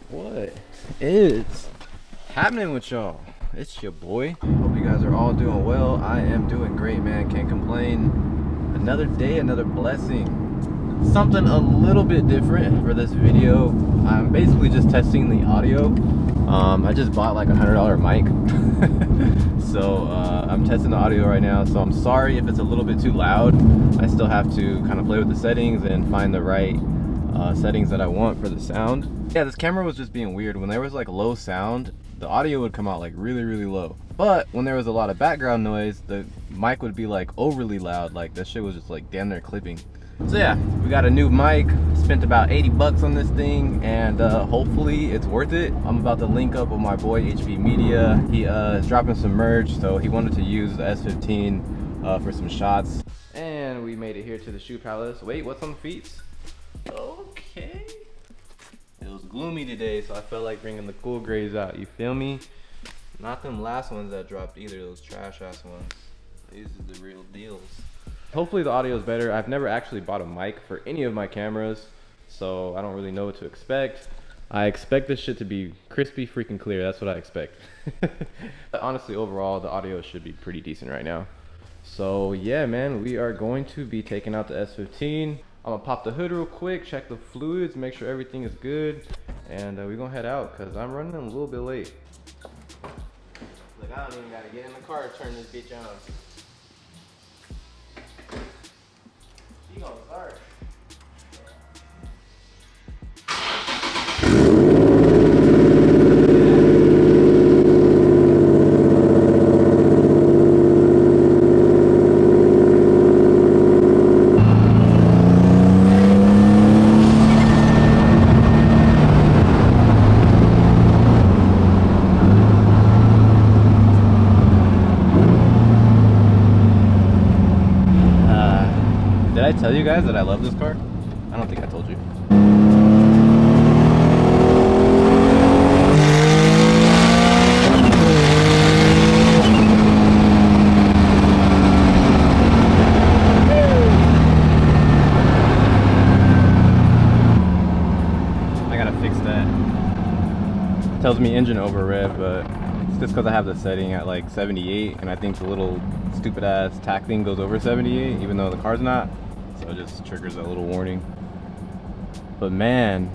What is happening with y'all? It's your boy. Hope you guys are all doing well. I am doing great, man. Can't complain. Another day, another blessing. Something a little bit different for this video. I'm basically just testing the audio. I just bought like $100 mic. So I'm testing the audio right now, so I'm sorry if it's a little bit too loud. I still have to kind of play with the settings and find the right settings that I want for the sound. Yeah, this camera was just being weird. When there was like low sound, the audio would come out like really low. But when there was a lot of background noise, the mic would be like overly loud. Like that shit was just like damn near clipping. So yeah, we got a new mic, spent about 80 bucks on this thing, and hopefully it's worth it. I'm about to link up with my boy HB Media. He is dropping some merch, so he wanted to use the S15 for some shots. And we made it here to the shoe palace. Wait, what's on the feet? Okay. It was gloomy today, so I felt like bringing the cool grays out, you feel me? Not them last ones that dropped either, those trash ass ones. These are the real deals. Hopefully the audio is better. I've never actually bought a mic for any of my cameras, so I don't really know what to expect. I expect this shit to be crispy freaking clear. That's what I expect. But honestly, overall, the audio should be pretty decent right now. So yeah, man, we are going to be taking out the S15. I'm gonna pop the hood real quick, check the fluids, make sure everything is good, and we're gonna head out because I'm running a little bit late. Look, I don't even gotta get in the car to turn this bitch on. She gonna start. Did I tell you guys that I love this car? I don't think I told you. I gotta fix that. It tells me engine over rev, but it's just because I have the setting at like 78, and I think the little stupid ass tack thing goes over 78, even though the car's not. So it just triggers a little warning. But man,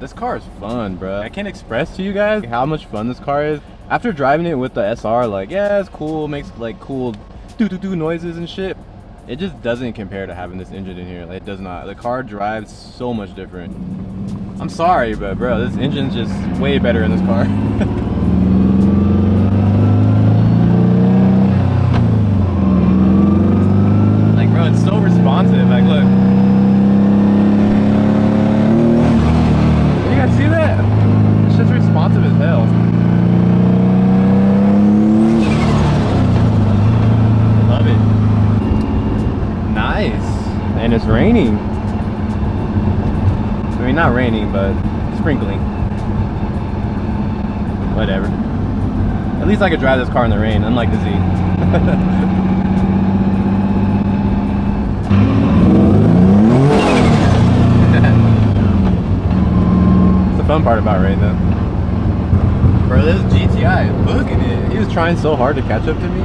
this car is fun, bro. I can't express to you guys how much fun this car is. After driving it with the SR, like, yeah, it's cool, makes like cool doo-doo-doo noises and shit. It just doesn't compare to having this engine in here. Like, it does not. The car drives so much different. I'm sorry, but bro, this engine's just way better in this car. It's so responsive. Like, look. You guys see that? It's just responsive as hell. Love it. Nice. And it's raining. I mean, not raining, but sprinkling. Whatever. At least I could drive this car in the rain, unlike the Z. Fun part about rain though. Bro, this GTI is booking it. He was trying so hard to catch up to me.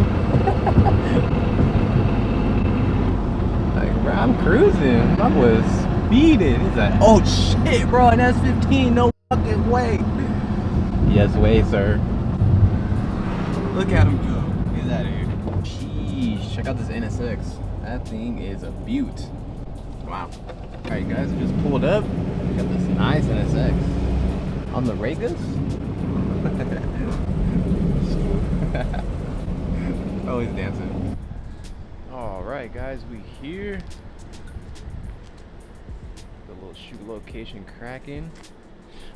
Like, bro, I'm cruising. I was speeding. He's like, oh shit, bro, an S15, no fucking way. Yes way, sir. Look at him go. Get out of here. Sheesh, check out this NSX. That thing is a beaut. Wow. Alright guys, I just pulled up. Got this nice NSX. On the Regas? Always dancing. Alright guys, we here. The little shoot location cracking.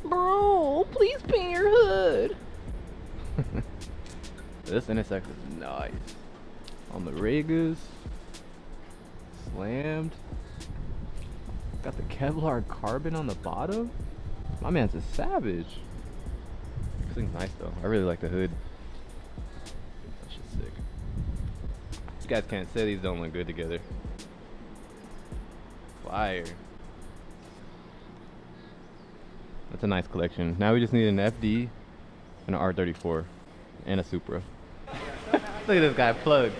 Bro, please paint your hood. This NSX is nice. On the Regas. Slammed. Got the Kevlar carbon on the bottom. My man's a savage. This thing's nice though. I really like the hood. That shit's sick. You guys can't say these don't look good together. Fire. That's a nice collection. Now we just need an FD and an R34 and a Supra. Look at this guy plugged.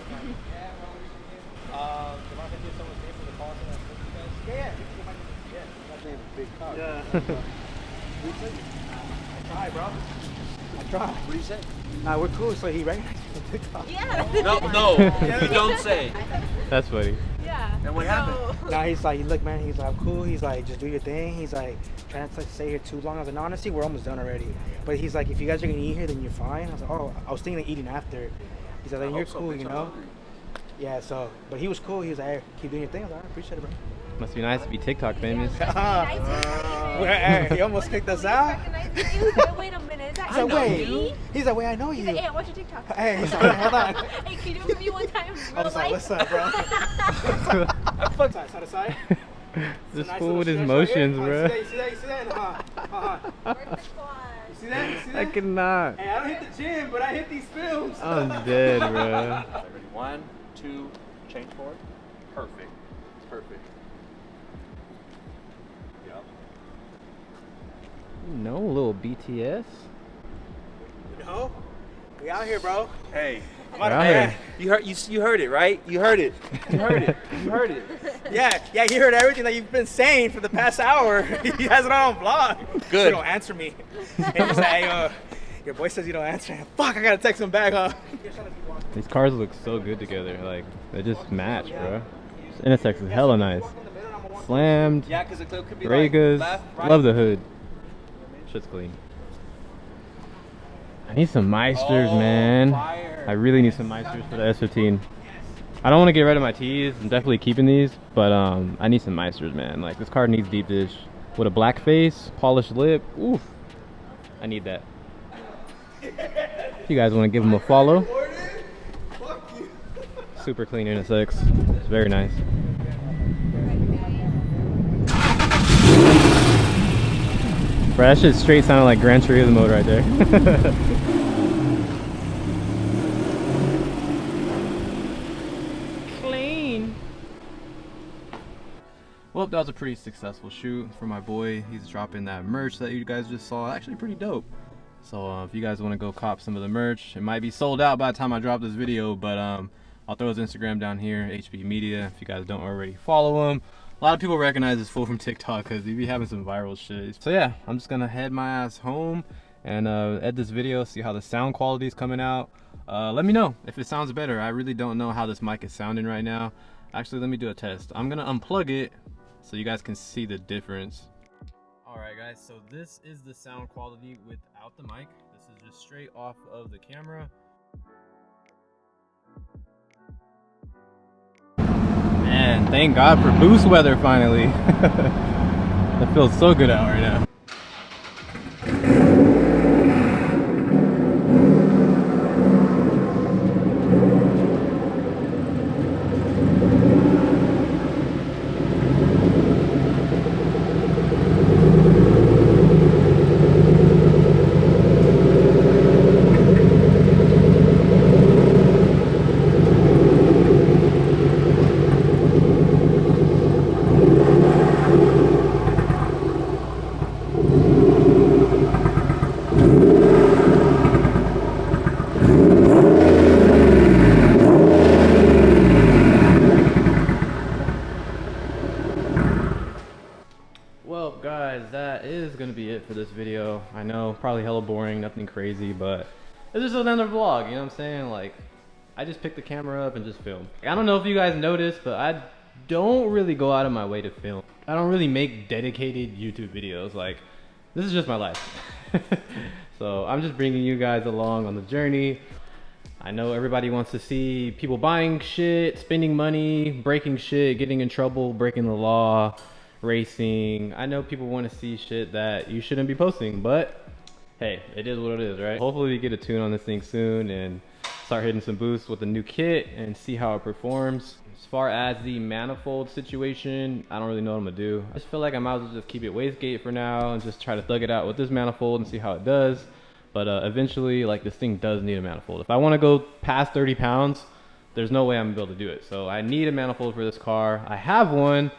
Yeah. I tried, bro. I tried. What do you say? Nah, we're cool, so he recognized me from TikTok. Yeah. No, you don't say. That's funny. Yeah. And what happened? Nah, he's like, look, man, he's like, I'm cool. He's like, just do your thing. He's like, trying to stay here too long. I was like, no, honestly, we're almost done already. But he's like, if you guys are gonna eat here, then you're fine. I was like, oh, I was thinking of eating after. He's like, you're cool, you know? Yeah, so, but he was cool. He was like, hey, keep doing your thing. I was like, I appreciate it, bro. Must be nice to be TikTok famous. Hey, he almost kicked us out. Wait a minute, is that He's like, wait. me? He's like, wait, I know you. He's like, hey, what's your TikTok? Hey, he's like, hold on. Hey, can you do it for me one time? I was like, what's up, bro? Side to side. This Nice fool little with his stretch motions, right bro. here. You see that? You see that? You see that? You see that? I cannot. Hey, I don't hit the gym, but I hit these films. I'm dead, bro. Ready? 1, 2, change forward. Perfect. It's perfect. Yep. No, little BTS. No, we out here, bro. Hey, We're out here. you heard it, right? You heard it. You heard it. You heard it. Yeah, he heard everything that you've been saying for the past hour. He has it on vlog. Good. So don't answer me. And he's like, hey, your boy says you don't answer. Fuck, I gotta text him back, huh? These cars look so good together. Like, they just match, bro. This NSX is hella nice. Slammed. Yeah, because it could be Regas. like left, right. Love the hood. Shit's clean. I need some Meisters, man. Fire. I really need some Meisters for the S15. I don't want to get rid of my T's. I'm definitely keeping these, but I need some Meisters, man. Like, this car needs deep dish with a black face, polished lip. Oof. I need that. If you guys want to give them a follow. Super clean NSX. It's very nice. Bro, that shit straight sounded like Gran Turismo right there. Clean. Well, that was a pretty successful shoot for my boy. He's dropping that merch that you guys just saw. Actually pretty dope. So if you guys want to go cop some of the merch, it might be sold out by the time I drop this video, but I'll throw his Instagram down here, HB Media, if you guys don't already follow him. A lot of people recognize this fool from TikTok because he be having some viral shit. So yeah, I'm just gonna head my ass home and edit this video, see how the sound quality is coming out. Let me know if it sounds better. I really don't know how this mic is sounding right now. Actually, let me do a test. I'm gonna unplug it so you guys can see the difference. Alright guys, so this is the sound quality without the mic. This is just straight off of the camera. Man, thank God for boost weather finally. It feels so good out right now. Well guys, that is gonna be it for this video. I know, probably hella boring, nothing crazy, but it's just another vlog, you know what I'm saying? Like, I just picked the camera up and just film. I don't know if you guys noticed, but I don't really go out of my way to film. I don't really make dedicated YouTube videos. Like, this is just my life. So I'm just bringing you guys along on the journey. I know everybody wants to see people buying shit, spending money, breaking shit, getting in trouble, breaking the law, racing. I know people want to see shit that you shouldn't be posting, but hey, it is what it is, right? Hopefully we get a tune on this thing soon and start hitting some boosts with the new kit and see how it performs. As far as the manifold situation, I don't really know what I'm gonna do. I just feel like I might as well just keep it wastegate for now and just try to thug it out with this manifold and see how it does. But eventually, like, this thing does need a manifold. If I want to go past 30 pounds, there's no way I'm gonna be able to do it. So I need a manifold for this car. I have one,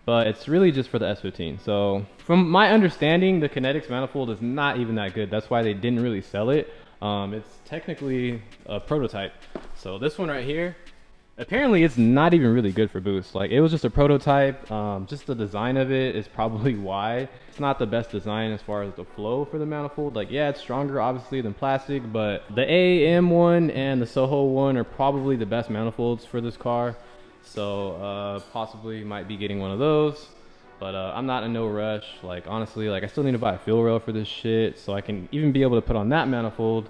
but it's really just for the S15. So from my understanding, the Kinetics manifold is not even that good. That's why they didn't really sell it. It's technically a prototype. So this one right here, apparently it's not even really good for boost. Like, it was just a prototype. Just the design of it is probably why it's not the best design as far as the flow for the manifold. Like, yeah, it's stronger obviously than plastic, but the AAM one and the Soho one are probably the best manifolds for this car. So possibly might be getting one of those, but I'm not in no rush. Like, honestly, like, I still need to buy a fuel rail for this shit so I can even be able to put on that manifold.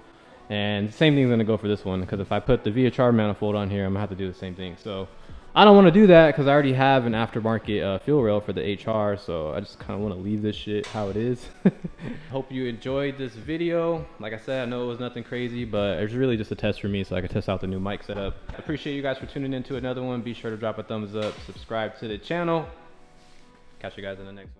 And the same thing's gonna go for this one, because if I put the VHR manifold on here, I'm gonna have to do the same thing. So I don't want to do that because I already have an aftermarket fuel rail for the HR. So I just kind of want to leave this shit how it is. Hope you enjoyed this video. Like I said, I know it was nothing crazy, but it was really just a test for me so I could test out the new mic setup. Appreciate you guys for tuning in to another one. Be sure to drop a thumbs up, subscribe to the channel. Catch you guys in the next one.